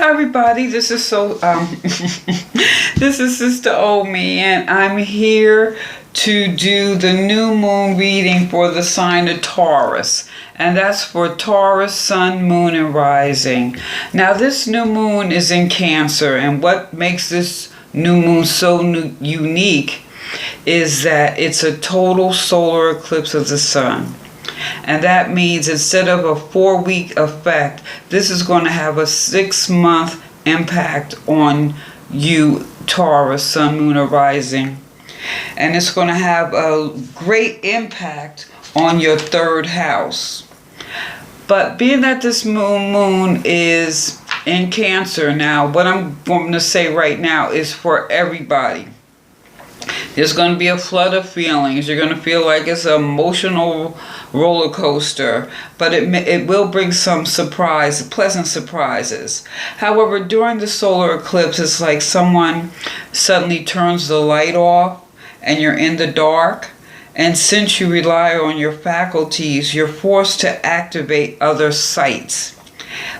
Hi everybody, this is this is Sister Omi, and I'm here to do the new moon reading for the sign of Taurus, and that's for Taurus, Sun, Moon, and Rising. Now this new moon is in Cancer, and what makes this new moon so unique is that it's a total solar eclipse of the sun. And that means instead of a 4-week effect, this is going to have a 6-month impact on you, Taurus, Sun, Moon, or Rising. And it's going to have a great impact on your 3rd house. But being that this moon is in Cancer now, what I'm going to say right now is for everybody. There's going to be a flood of feelings. You're going to feel like it's an emotional roller coaster, but it will bring some pleasant surprises. However, during the solar eclipse, it's like someone suddenly turns the light off and you're in the dark. And since you rely on your faculties, you're forced to activate other sights,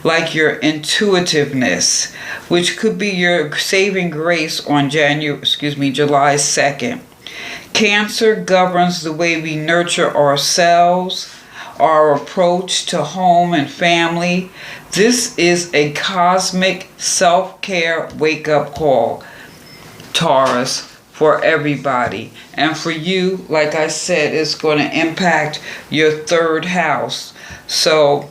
like your intuitiveness, which could be your saving grace on July 2nd. Cancer governs the way we nurture ourselves, our approach to home and family. This is a cosmic self-care wake-up call, Taurus, for everybody. And for you, like I said, it's going to impact your 3rd house. So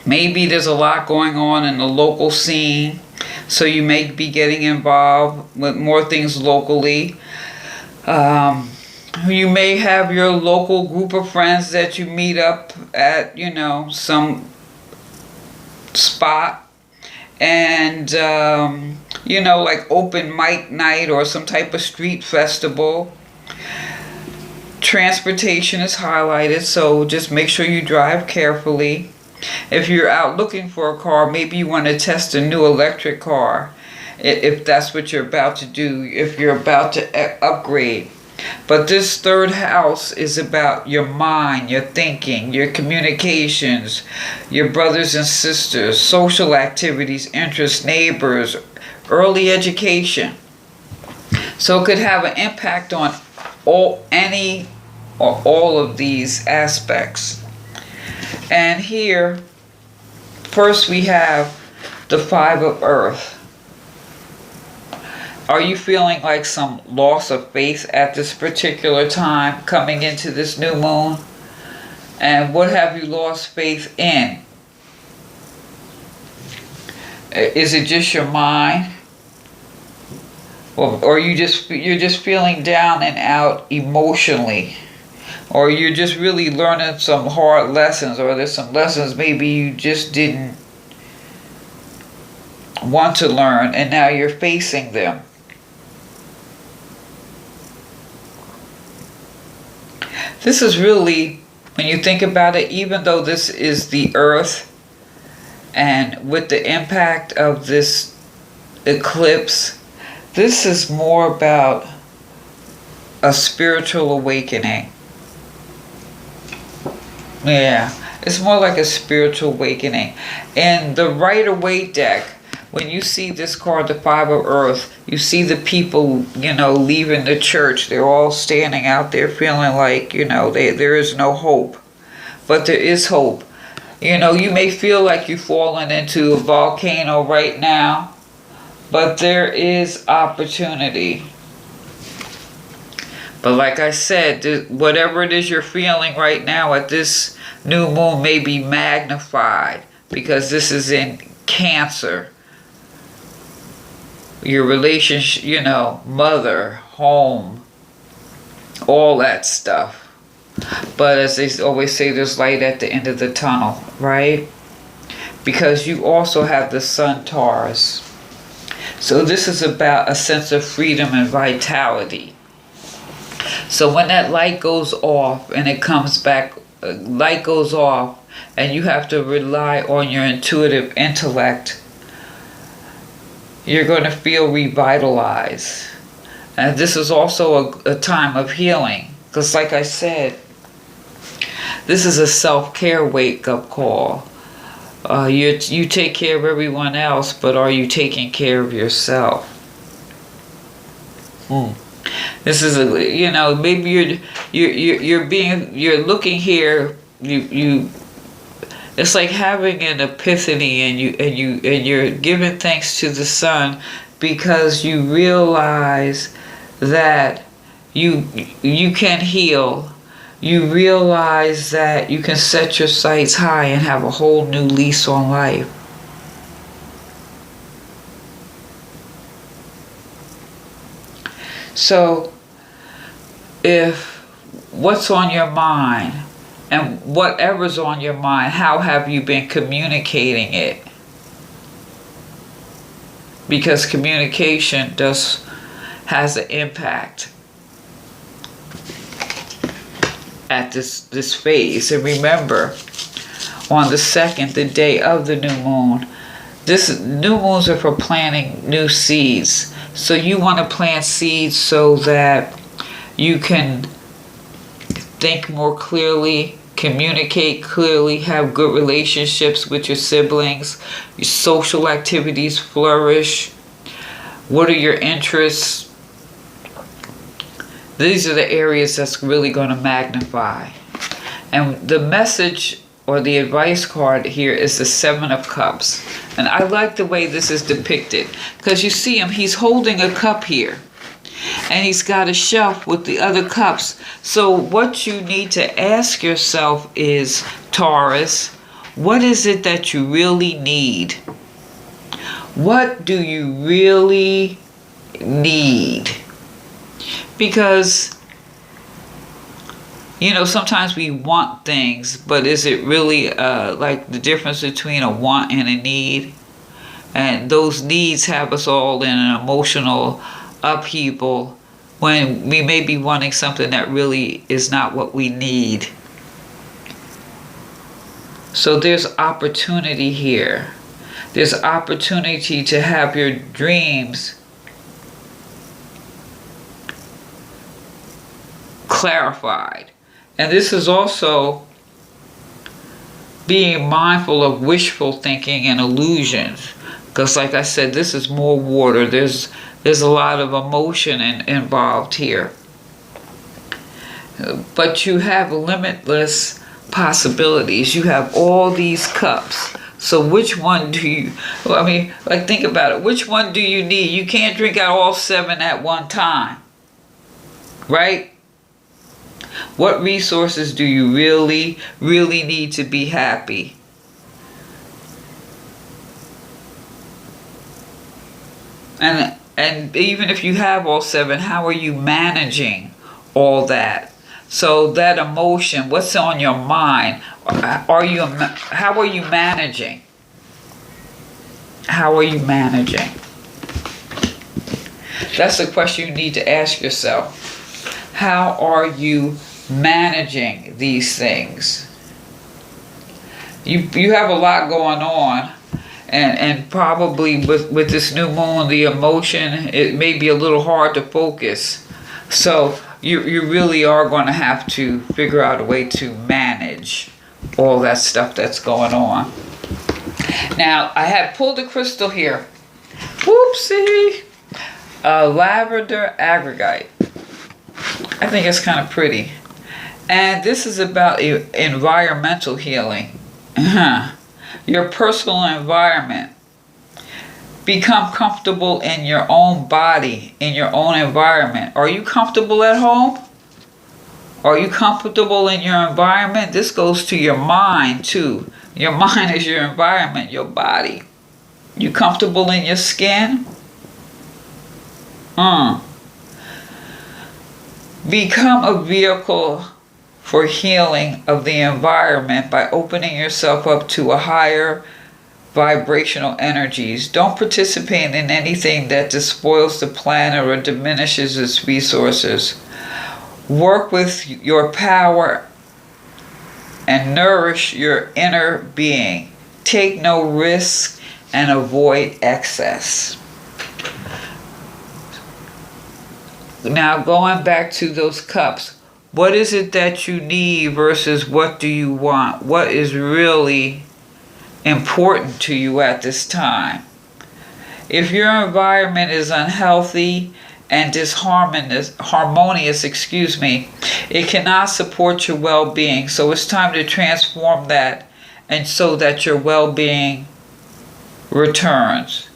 maybe there's a lot going on in the local scene, so you may be getting involved with more things locally. You may have your local group of friends that you meet up at, some spot. And, like open mic night or some type of street festival. Transportation is highlighted, so just make sure you drive carefully. If you're out looking for a car, maybe you want to test a new electric car, if that's what you're about to do, if you're about to upgrade. But this 3rd house is about your mind, your thinking, your communications, your brothers and sisters, social activities, interests, neighbors, early education. So it could have an impact on all of these aspects. And here, first we have the 5 of Earth. Are you feeling like some loss of faith at this particular time coming into this new moon? And what have you lost faith in? Is it just your mind? Or you're just feeling down and out emotionally? Or you're just really learning some hard lessons, or there's some lessons maybe you just didn't want to learn and now you're facing them. This is really, when you think about it, even though this is the Earth, and with the impact of this eclipse, this is more about a spiritual awakening. Yeah, it's more like a spiritual awakening. And the Rider-Waite deck, when you see this card, the 5 of Earth, you see the people, leaving the church. They're all standing out there feeling like, there is no hope. But there is hope. You may feel like you've fallen into a volcano right now, but there is opportunity. But like I said, whatever it is you're feeling right now at this new moon may be magnified, because this is in Cancer. Your relationship, mother, home, all that stuff. But as they always say, there's light at the end of the tunnel, right? Because you also have the Sun, Taurus. So this is about a sense of freedom and vitality. So when that light goes off and it comes back, light goes off and you have to rely on your intuitive intellect, you're going to feel revitalized. And this is also a time of healing. Because like I said, this is a self-care wake-up call. You take care of everyone else, but are you taking care of yourself? This is maybe you're looking here. It's like having an epiphany, and you're giving thanks to the sun because you realize that you can heal. You realize that you can set your sights high and have a whole new lease on life. So, if what's on your mind, and whatever's on your mind, how have you been communicating it? Because communication has an impact at this phase. And remember, on the 2nd, the day of the new moon, new moons are for planting new seeds. So you want to plant seeds so that you can think more clearly, communicate clearly, have good relationships with your siblings, your social activities flourish. What are your interests? These are the areas that's really going to magnify. And the message or the advice card here is the 7 of Cups. And I like the way this is depicted, because you see him, he's holding a cup here. And he's got a shelf with the other cups. So what you need to ask yourself is, Taurus, what is it that you really need? What do you really need? Because, sometimes we want things, but is it really like the difference between a want and a need? And those needs have us all in an emotional upheaval when we may be wanting something that really is not what we need. So there's opportunity here. There's opportunity to have your dreams clarified. And this is also being mindful of wishful thinking and illusions. Because like I said, this is more water. There's a lot of emotion involved here. But you have limitless possibilities. You have all these cups. So which one do you, think about it. Which one do you need? You can't drink out all 7 at one time. Right? What resources do you really, really need to be happy? And even if you have all 7, how are you managing all that? So that emotion, what's on your mind? How are you managing? How are you managing? That's the question you need to ask yourself. How are you managing these things? You have a lot going on, and probably with this new moon, the emotion, it may be a little hard to focus. So you really are going to have to figure out a way to manage all that stuff that's going on. Now, I had pulled a crystal here. Whoopsie! Lavender agate. I think it's kind of pretty. And this is about environmental healing. Your personal environment. Become comfortable in your own body, in your own environment. Are you comfortable at home? Are you comfortable in your environment? This goes to your mind too. Your mind is your environment, your body. You comfortable in your skin? Become a vehicle for healing of the environment by opening yourself up to a higher vibrational energies. Don't participate in anything that despoils the planet or diminishes its resources. Work with your power and nourish your inner being. Take no risk and avoid excess. Now, going back to those cups, what is it that you need versus what do you want? What is really important to you at this time. If your environment is unhealthy and harmonious, it cannot support your well-being. So it's time to transform that, and so that your well-being returns.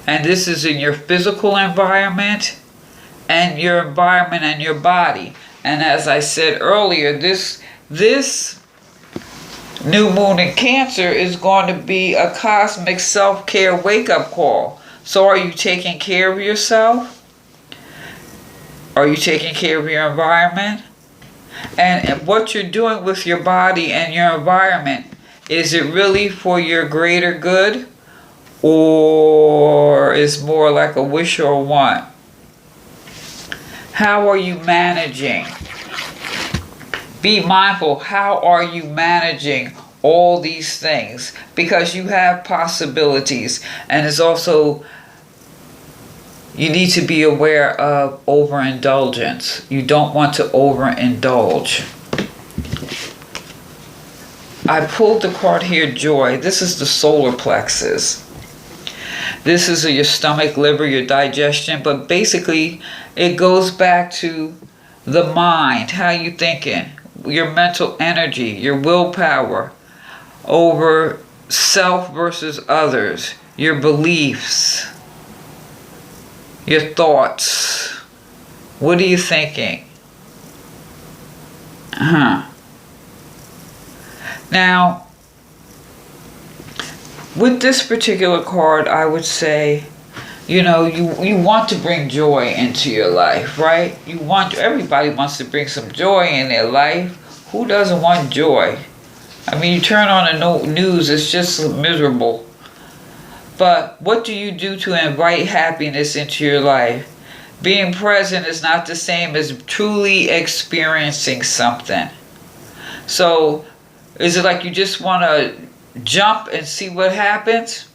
And this is in your physical environment and your environment and your body. And as I said earlier, this new moon in Cancer is going to be a cosmic self-care wake-up call. So are you taking care of yourself? Are you taking care of your environment? And what you're doing with your body and your environment, is it really for your greater good? Or is more like a wish or a want? How are you managing? Be mindful, how are you managing all these things? Because you have possibilities, and it's also, you need to be aware of overindulgence. You don't want to overindulge. I pulled the card here, Joy. This is the solar plexus. This is your stomach, liver, your digestion, but basically it goes back to the mind, how you thinking, your mental energy, your willpower over self versus others, your beliefs, your thoughts. What are you thinking? Now, with this particular card, I would say, you want to bring joy into your life, right? Everybody wants to bring some joy in their life. Who doesn't want joy? I mean, you turn on the news, it's just miserable. But what do you do to invite happiness into your life? Being present is not the same as truly experiencing something. So, is it like you just want to jump and see what happens?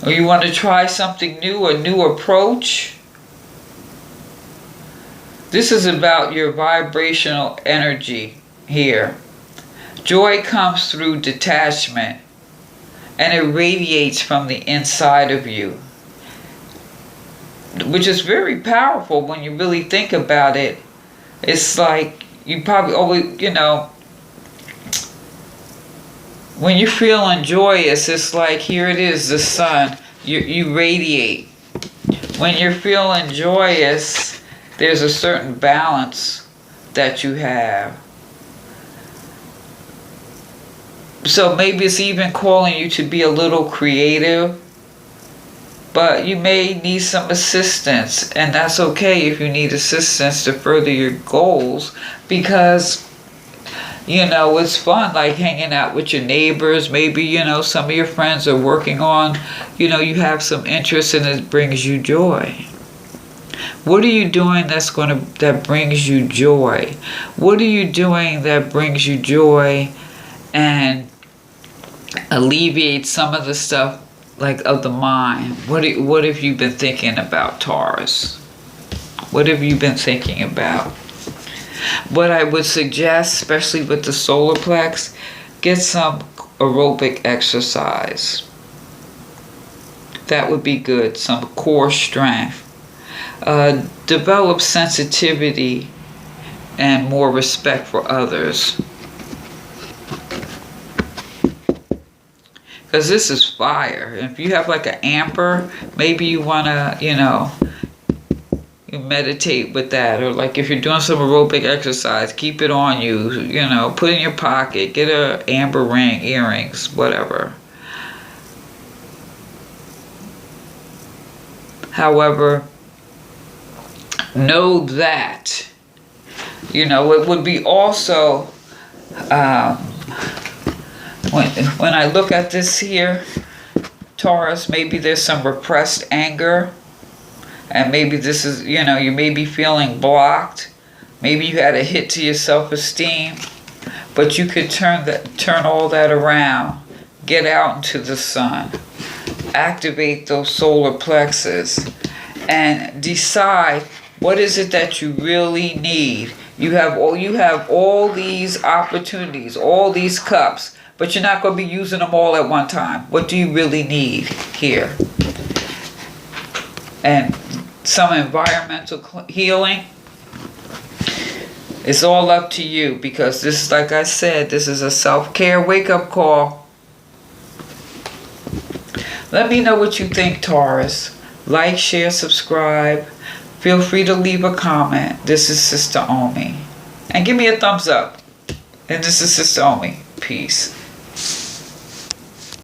Or you want to try something new, a new approach? This is about your vibrational energy here. Joy comes through detachment, and it radiates from the inside of you, which is very powerful when you really think about it. It's like you probably always, when you're feeling joyous, it's like, here it is, the sun. You radiate. When you're feeling joyous, there's a certain balance that you have. So maybe it's even calling you to be a little creative, but you may need some assistance, and that's okay if you need assistance to further your goals, because it's fun, like hanging out with your neighbors. Maybe some of your friends are working on, you have some interest, and it brings you joy. What are you doing that brings you joy? What are you doing that brings you joy and alleviates some of the stuff of the mind? What have you been thinking about, Taurus? What have you been thinking about? What I would suggest, especially with the solar plex, get some aerobic exercise. That would be good. Some core strength. Develop sensitivity and more respect for others. Because this is fire. If you have like an amper, maybe you want to, you meditate with that. Or like if you're doing some aerobic exercise, keep it on you, put it in your pocket, get a amber ring, earrings, whatever. However, know that, it would be also, when I look at this here, Taurus, maybe there's some repressed anger, and maybe this is, you may be feeling blocked. Maybe you had a hit to your self-esteem, but you could turn all that around. Get out into the sun. Activate those solar plexus and decide What is it that you really need? You have all these opportunities, all these cups, but you're not going to be using them all at one time. What do you really need here? And some environmental healing. It's all up to you, because this is, like I said, this is a self-care wake-up call. Let me know what you think, Taurus. Like, share, subscribe. Feel free to leave a comment. This is Sister Omi. And give me a thumbs up. And this is Sister Omi. Peace.